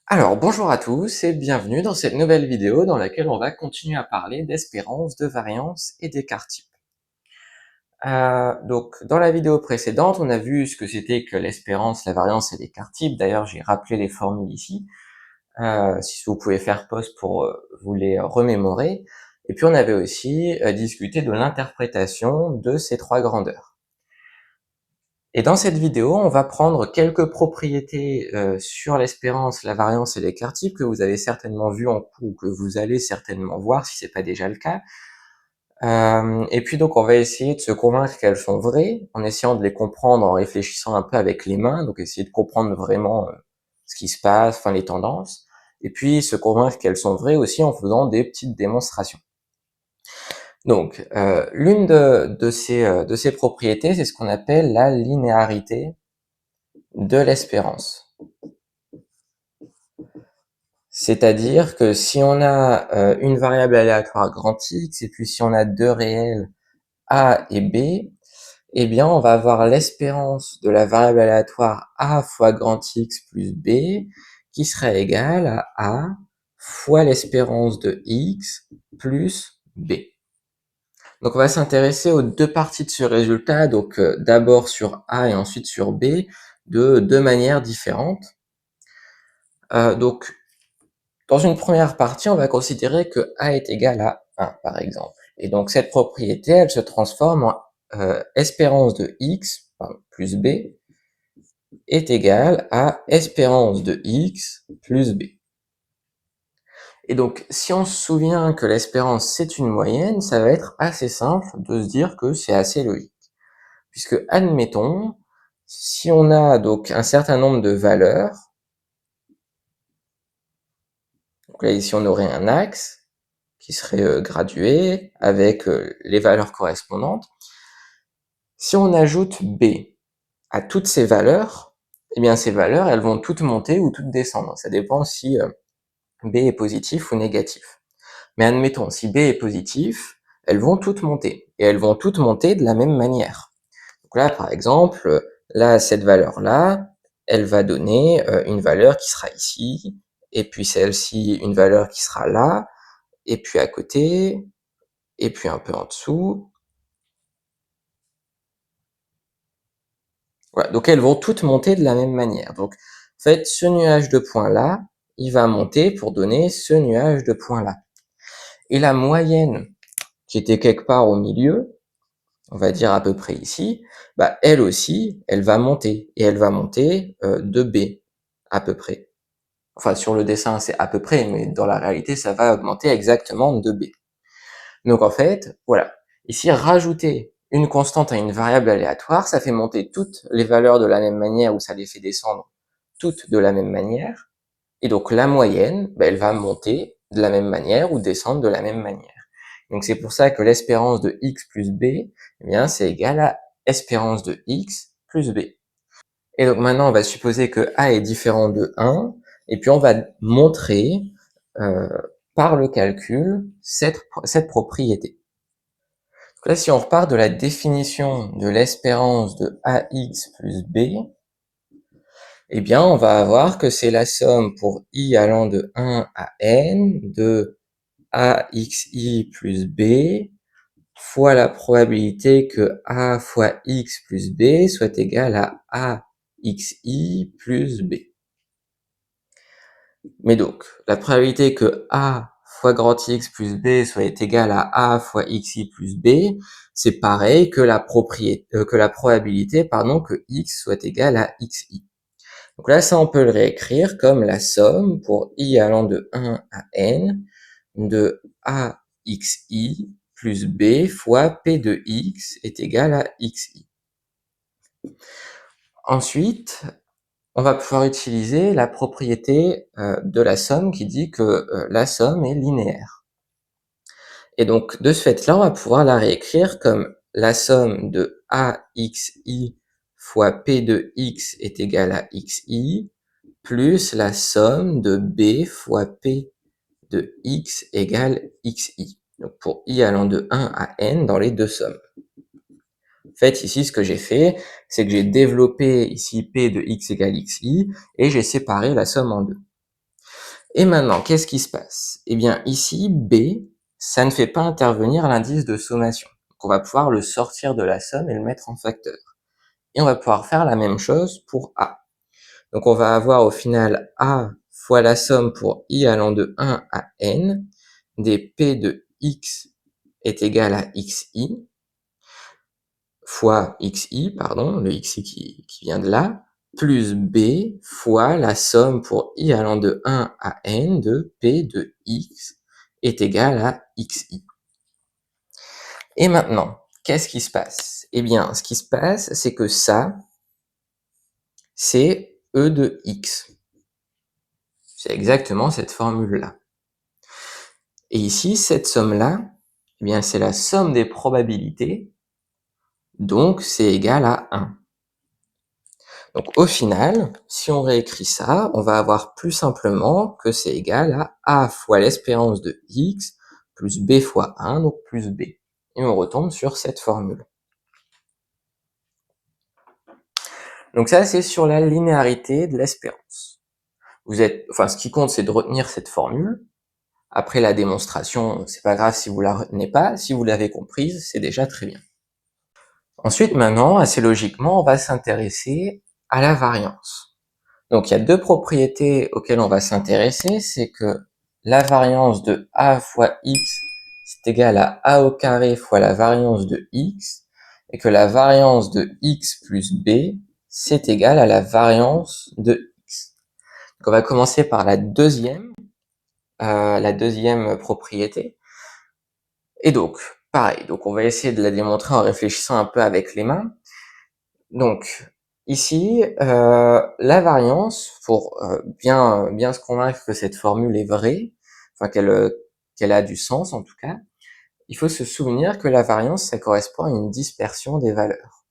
Alors bonjour à tous et bienvenue dans cette nouvelle vidéo dans laquelle on va continuer à parler d'espérance, de variance et d'écart type. Donc dans la vidéo précédente, on a vu ce que c'était que l'espérance, la variance et l'écart type. D'ailleurs, j'ai rappelé les formules ici, si vous pouvez faire pause pour vous les remémorer. Et puis on avait aussi discuté de l'interprétation de ces trois grandeurs. Et dans cette vidéo, on va prendre quelques propriétés sur l'espérance, la variance et l'écart type que vous avez certainement vu en cours ou que vous allez certainement voir si c'est pas déjà le cas. Et puis donc on va essayer de se convaincre qu'elles sont vraies en essayant de les comprendre en réfléchissant un peu avec les mains, donc essayer de comprendre vraiment ce qui se passe, enfin les tendances, et puis se convaincre qu'elles sont vraies aussi en faisant des petites démonstrations. Donc, l'une de ces propriétés, c'est ce qu'on appelle la linéarité de l'espérance. C'est-à-dire que si on a une variable aléatoire grand X, et puis si on a deux réels A et B, eh bien on va avoir l'espérance de la variable aléatoire A fois grand X plus B, qui serait égale à A fois l'espérance de X plus B. Donc on va s'intéresser aux deux parties de ce résultat, donc d'abord sur A et ensuite sur B, de deux manières différentes. Donc dans une première partie, on va considérer que A est égal à 1, par exemple. Et donc cette propriété, elle se transforme en espérance de X plus B est égale à espérance de X plus B. Et donc, si on se souvient que l'espérance c'est une moyenne, ça va être assez simple de se dire que c'est assez logique. Puisque, admettons, si on a donc un certain nombre de valeurs, donc là ici on aurait un axe qui serait gradué avec les valeurs correspondantes. Si on ajoute B à toutes ces valeurs, eh bien ces valeurs elles vont toutes monter ou toutes descendre. Ça dépend si B est positif ou négatif. Mais admettons, si B est positif, elles vont toutes monter. Et elles vont toutes monter de la même manière. Donc là, par exemple, là, cette valeur-là, elle va donner une valeur qui sera ici, et puis celle-ci, une valeur qui sera là, et puis à côté, et puis un peu en dessous. Voilà, donc elles vont toutes monter de la même manière. Donc, en fait, ce nuage de points-là, il va monter pour donner ce nuage de points-là. Et la moyenne, qui était quelque part au milieu, on va dire à peu près ici, bah, elle aussi, elle va monter. Et elle va monter de B, à peu près. Enfin, sur le dessin, c'est à peu près, mais dans la réalité, ça va augmenter exactement de B. Donc en fait, voilà. Ici, rajouter une constante à une variable aléatoire, ça fait monter toutes les valeurs de la même manière ou ça les fait descendre toutes de la même manière. Et donc la moyenne, bah, elle va monter de la même manière ou descendre de la même manière. Donc c'est pour ça que l'espérance de x plus b, eh bien c'est égal à espérance de x plus b. Et donc maintenant on va supposer que a est différent de 1, et puis on va montrer euh, par le calcul cette propriété. Donc là si on repart de la définition de l'espérance de ax plus b, eh bien, on va avoir que c'est la somme pour i allant de 1 à n de axi plus b fois la probabilité que a fois x plus b soit égal à axi plus b. Mais donc, la probabilité que a fois grand X plus b soit égal à a fois xi plus b, c'est pareil que la probabilité que x soit égal à xi. Donc là, ça, on peut le réécrire comme la somme pour i allant de 1 à n de axi plus b fois p de x est égal à xi. Ensuite, on va pouvoir utiliser la propriété de la somme qui dit que la somme est linéaire. Et donc, de ce fait-là, on va pouvoir la réécrire comme la somme de axi fois p de x est égal à xi plus la somme de b fois p de x égale xi. Donc pour i allant de 1 à n dans les deux sommes. En fait, ici, ce que j'ai fait, c'est que j'ai développé ici p de x égale xi et j'ai séparé la somme en deux. Et maintenant, qu'est-ce qui se passe? Eh bien, ici, B, ça ne fait pas intervenir l'indice de sommation. Donc, on va pouvoir le sortir de la somme et le mettre en facteur. Et on va pouvoir faire la même chose pour A. Donc, on va avoir au final A fois la somme pour I allant de 1 à N, des P de X est égal à XI, fois XI, pardon, le XI qui vient de là, plus B fois la somme pour I allant de 1 à N de P de X est égal à XI. Et maintenant, qu'est-ce qui se passe? Eh bien, ce qui se passe, c'est que ça, c'est E de X. C'est exactement cette formule-là. Et ici, cette somme-là, eh bien, c'est la somme des probabilités, donc c'est égal à 1. Donc au final, si on réécrit ça, on va avoir plus simplement que c'est égal à A fois l'espérance de X plus B fois 1, donc plus B. Et on retombe sur cette formule. Donc ça, c'est sur la linéarité de l'espérance. Ce qui compte, c'est de retenir cette formule. Après la démonstration, c'est pas grave si vous la retenez pas. Si vous l'avez comprise, c'est déjà très bien. Ensuite, maintenant, assez logiquement, on va s'intéresser à la variance. Donc, il y a deux propriétés auxquelles on va s'intéresser. C'est que la variance de A fois X, c'est égal à A au carré fois la variance de X, et que la variance de X plus B, c'est égal à la variance de X. Donc, on va commencer par la deuxième propriété. Et donc, pareil, donc on va essayer de la démontrer en réfléchissant un peu avec les mains. Donc, ici, la variance, pour bien se convaincre que cette formule est vraie, enfin qu'elle a du sens en tout cas, il faut se souvenir que la variance, ça correspond à une dispersion des valeurs.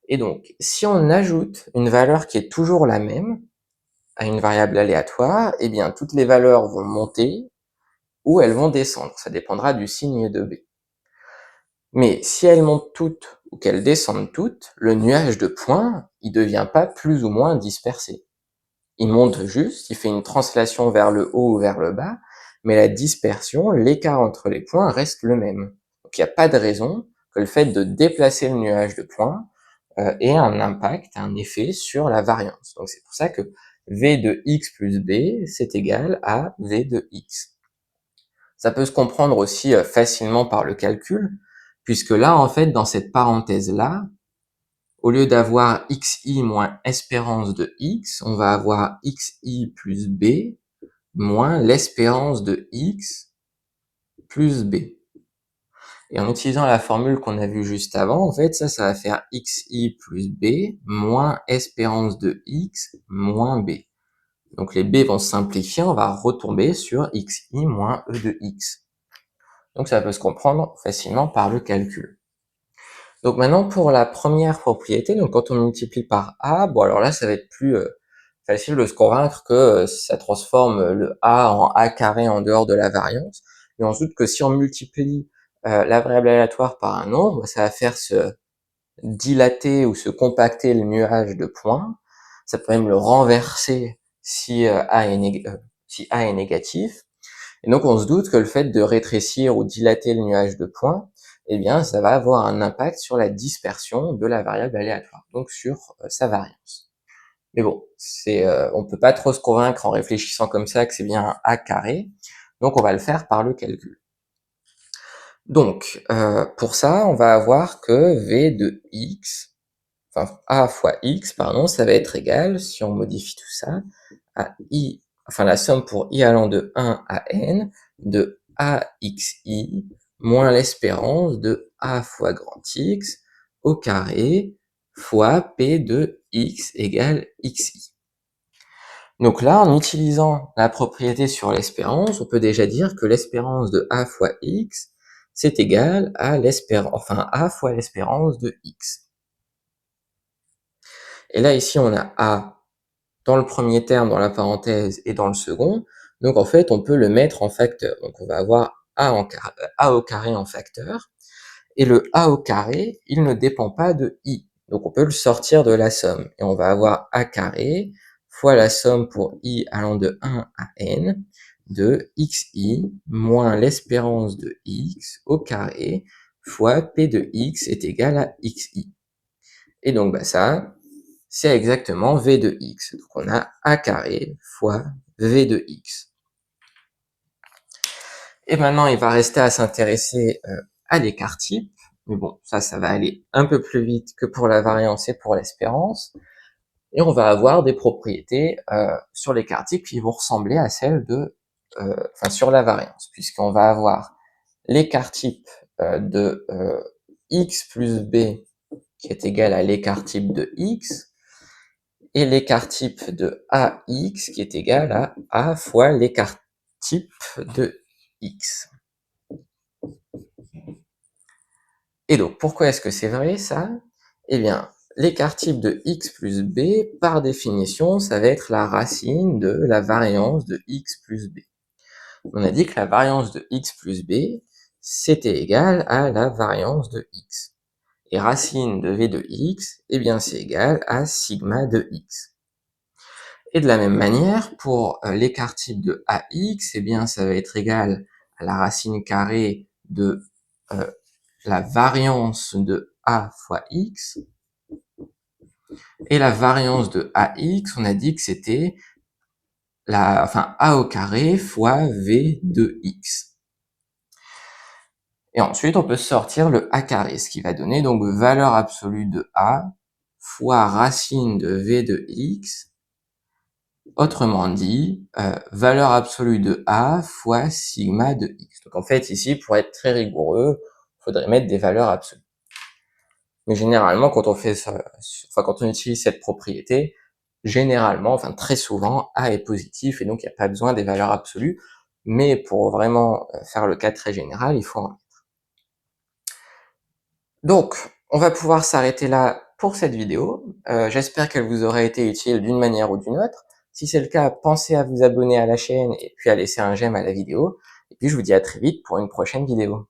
Et donc, si on ajoute une valeur qui est toujours la même à une variable aléatoire, eh bien, toutes les valeurs vont monter ou elles vont descendre. Ça dépendra du signe de B. Mais si elles montent toutes ou qu'elles descendent toutes, le nuage de points, il devient pas plus ou moins dispersé. Il monte juste, il fait une translation vers le haut ou vers le bas, mais la dispersion, l'écart entre les points reste le même. Donc il n'y a pas de raison que le fait de déplacer le nuage de points ait un impact, un effet sur la variance. Donc c'est pour ça que V de x plus B, c'est égal à V de x. Ça peut se comprendre aussi facilement par le calcul, puisque là, en fait, dans cette parenthèse-là, au lieu d'avoir xi moins espérance de x, on va avoir xi plus b moins l'espérance de x plus b. Et en utilisant la formule qu'on a vue juste avant, en fait, ça va faire xi plus b moins espérance de x moins b. Donc les b vont se simplifier, on va retomber sur xi moins e de x. Donc ça peut se comprendre facilement par le calcul. Donc maintenant pour la première propriété, donc quand on multiplie par A, bon alors là ça va être plus facile de se convaincre que ça transforme le A en A carré en dehors de la variance. Mais on se doute que si on multiplie la variable aléatoire par un nombre, ça va faire se dilater ou se compacter le nuage de points. Ça peut même le renverser si A est négatif. Et donc, on se doute que le fait de rétrécir ou dilater le nuage de points, eh bien, ça va avoir un impact sur la dispersion de la variable aléatoire, donc sur sa variance. Mais bon, on peut pas trop se convaincre en réfléchissant comme ça que c'est bien un A carré, donc on va le faire par le calcul. Donc, pour ça, on va avoir que V de x, enfin A fois x, pardon, ça va être égal, si on modifie tout ça, à I, enfin la somme pour I allant de 1 à n, de AXI moins l'espérance de A fois grand X au carré fois P de X égale XI. Donc là, en utilisant la propriété sur l'espérance, on peut déjà dire que l'espérance de A fois X, c'est égal à A fois l'espérance de X. Et là, ici, on a A dans le premier terme, dans la parenthèse, et dans le second. Donc, en fait, on peut le mettre en facteur. Donc, on va avoir A au carré en facteur. Et le A au carré, il ne dépend pas de I. Donc, on peut le sortir de la somme. Et on va avoir A carré fois la somme pour i allant de 1 à n de xi moins l'espérance de x au carré fois p de x est égal à xi. Et donc ça, c'est exactement v de x. Donc on a a carré fois v de x. Et maintenant, il va rester à s'intéresser à l'écart type. Mais bon, ça va aller un peu plus vite que pour la variance et pour l'espérance. Et on va avoir des propriétés sur l'écart type qui vont ressembler à celles de, sur la variance, puisqu'on va avoir l'écart type de x plus b qui est égal à l'écart type de x, et l'écart type de ax qui est égal à a fois l'écart type de x. Et donc, pourquoi est-ce que c'est vrai ça? Eh bien, l'écart type de x plus b, par définition, ça va être la racine de la variance de x plus b. On a dit que la variance de x plus b, c'était égal à la variance de x. Et racine de v de x, eh bien c'est égal à sigma de x. Et de la même manière, pour l'écart type de ax, eh bien ça va être égal à la racine carrée de la variance de a fois x. Et la variance de ax, on a dit que c'était a au carré fois v de x. Et ensuite, on peut sortir le a carré, ce qui va donner donc valeur absolue de a fois racine de v de x. Autrement dit, valeur absolue de a fois sigma de x. Donc en fait, ici, pour être très rigoureux, il faudrait mettre des valeurs absolues. Mais généralement, quand on fait ça, quand on utilise cette propriété, généralement, très souvent, a est positif et donc il n'y a pas besoin des valeurs absolues. Mais pour vraiment faire le cas très général, il faut en mettre. Donc, on va pouvoir s'arrêter là pour cette vidéo. J'espère qu'elle vous aura été utile d'une manière ou d'une autre. Si c'est le cas, pensez à vous abonner à la chaîne et puis à laisser un j'aime à la vidéo. Et puis je vous dis à très vite pour une prochaine vidéo.